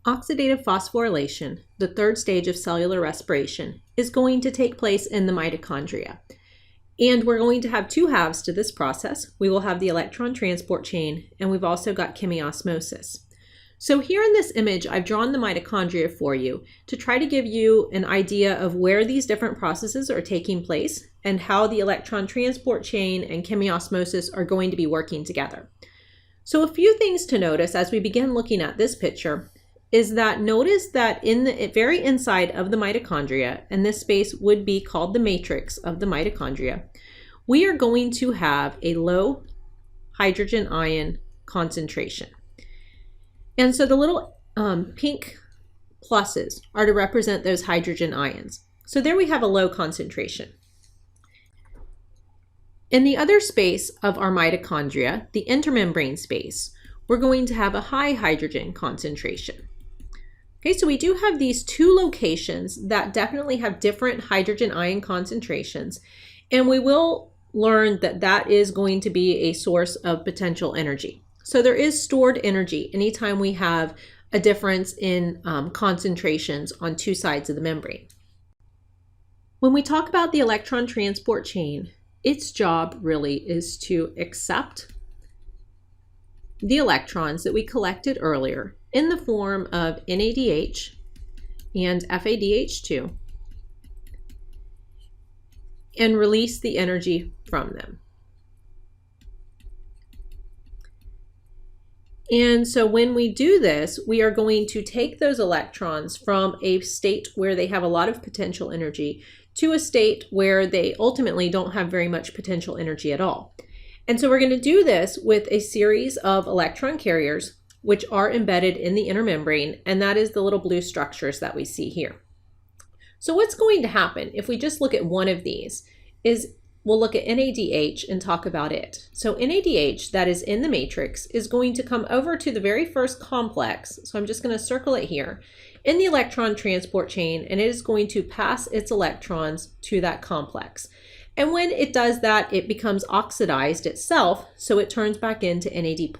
Oxidative phosphorylation, the third stage of cellular respiration, is going to take place in the mitochondria. And we're going to have two halves to this process. We will have the electron transport chain, and we've also got chemiosmosis. So here in this image, I've drawn the mitochondria for you to try to give you an idea of where these different processes are taking place and how the electron transport chain and chemiosmosis are going to be working together. So a few things to notice as we begin looking at this picture is that notice that in the very inside of the mitochondria, and this space would be called the matrix of the mitochondria, we are going to have a low hydrogen ion concentration. And so the little pink pluses are to represent those hydrogen ions. So there we have a low concentration. In the other space of our mitochondria, the intermembrane space, we're going to have a high hydrogen concentration. Okay, so we do have these two locations that definitely have different hydrogen ion concentrations, and we will learn that that is going to be a source of potential energy. So there is stored energy anytime we have a difference in concentrations on two sides of the membrane. When we talk about the electron transport chain, its job really is to accept the electrons that we collected earlier in the form of NADH and FADH2 and release the energy from them. And so when we do this, we are going to take those electrons from a state where they have a lot of potential energy to a state where they ultimately don't have very much potential energy at all. And so we're going to do this with a series of electron carriers which are embedded in the inner membrane, and that is the little blue structures that we see here. So what's going to happen if we just look at one of these is we'll look at NADH and talk about it. So NADH that is in the matrix is going to come over to the very first complex. So I'm just going to circle it here in the electron transport chain, and it is going to pass its electrons to that complex. And when it does that, it becomes oxidized itself, so it turns back into NAD+.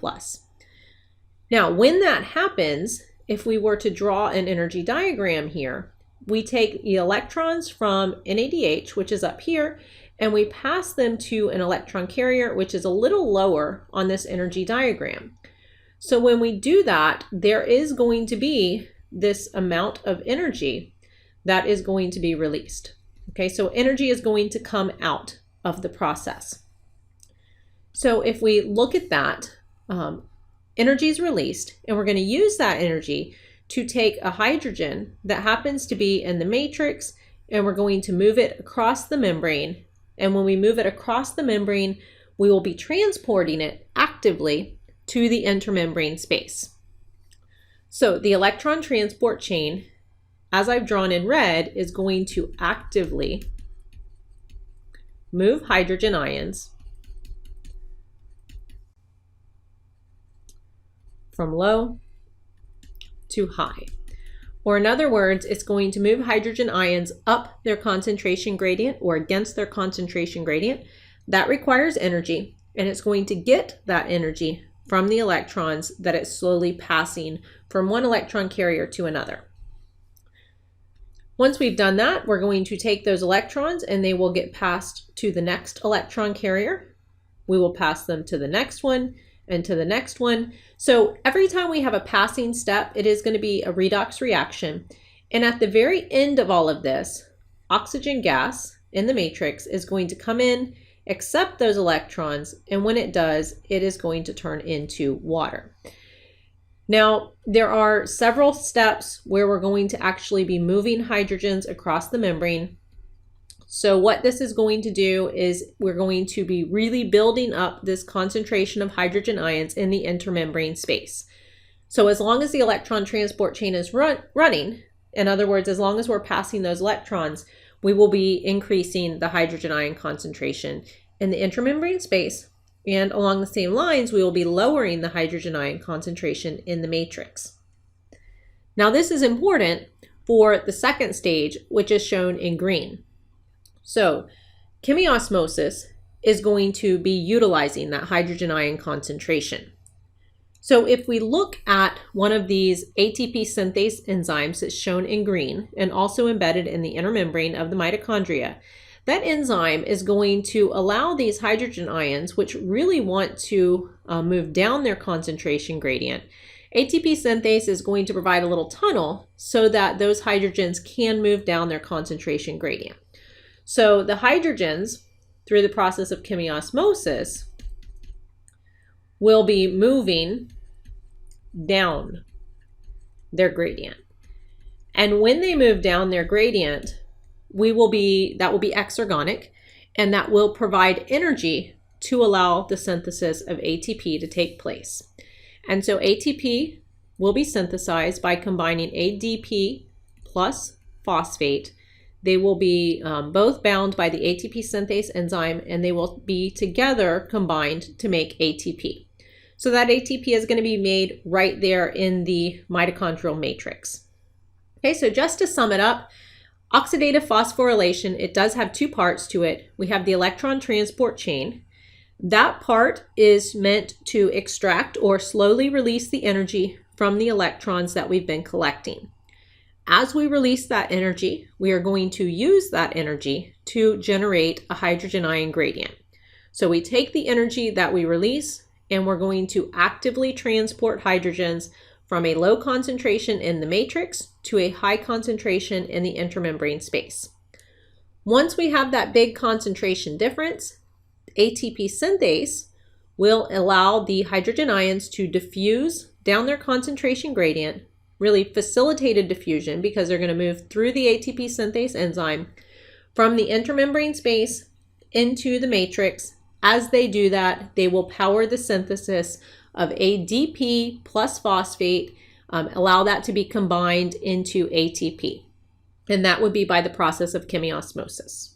Now, when that happens, if we were to draw an energy diagram here, we take the electrons from NADH, which is up here, and we pass them to an electron carrier, which is a little lower on this energy diagram. So when we do that, there is going to be this amount of energy that is going to be released. Okay, so energy is going to come out of the process. So if we look at that, energy is released, and we're going to use that energy to take a hydrogen that happens to be in the matrix, and we're going to move it across the membrane. And when we move it across the membrane, we will be transporting it actively to the intermembrane space. So the electron transport chain, as I've drawn in red, is going to actively move hydrogen ions from low to high. Or in other words, it's going to move hydrogen ions up their concentration gradient or against their concentration gradient. That requires energy, and it's going to get that energy from the electrons that it's slowly passing from one electron carrier to another. Once we've done that, we're going to take those electrons and they will get passed to the next electron carrier. We will pass them to the next one and to the next one. So every time we have a passing step, it is going to be a redox reaction. And at the very end of all of this, oxygen gas in the matrix is going to come in, accept those electrons, and when it does, it is going to turn into water. Now, there are several steps where we're going to actually be moving hydrogens across the membrane. So what this is going to do is we're going to be really building up this concentration of hydrogen ions in the intermembrane space. So as long as the electron transport chain is running, in other words, as long as we're passing those electrons, we will be increasing the hydrogen ion concentration in the intramembrane space. And along the same lines, we will be lowering the hydrogen ion concentration in the matrix. Now this is important for the second stage, which is shown in green. So chemiosmosis is going to be utilizing that hydrogen ion concentration. So if we look at one of these ATP synthase enzymes that's shown in green and also embedded in the inner membrane of the mitochondria, that enzyme is going to allow these hydrogen ions, which really want to move down their concentration gradient. ATP synthase is going to provide a little tunnel so that those hydrogens can move down their concentration gradient. So the hydrogens, through the process of chemiosmosis, will be moving down their gradient. And when they move down their gradient, that will be exergonic, and that will provide energy to allow the synthesis of ATP to take place. And so ATP will be synthesized by combining ADP plus phosphate. They will be both bound by the ATP synthase enzyme, and they will be together combined to make ATP. So that ATP is going to be made right there in the mitochondrial matrix. Okay, so just to sum it up, oxidative phosphorylation, it does have two parts to it. We have the electron transport chain. That part is meant to extract or slowly release the energy from the electrons that we've been collecting. As we release that energy, we are going to use that energy to generate a hydrogen ion gradient. So we take the energy that we release, and we're going to actively transport hydrogens from a low concentration in the matrix to a high concentration in the intermembrane space. Once we have that big concentration difference, ATP synthase will allow the hydrogen ions to diffuse down their concentration gradient, really facilitated diffusion because they're going to move through the ATP synthase enzyme from the intermembrane space into the matrix. As they do that, they will power the synthesis of ADP plus phosphate, allow that to be combined into ATP. And that would be by the process of chemiosmosis.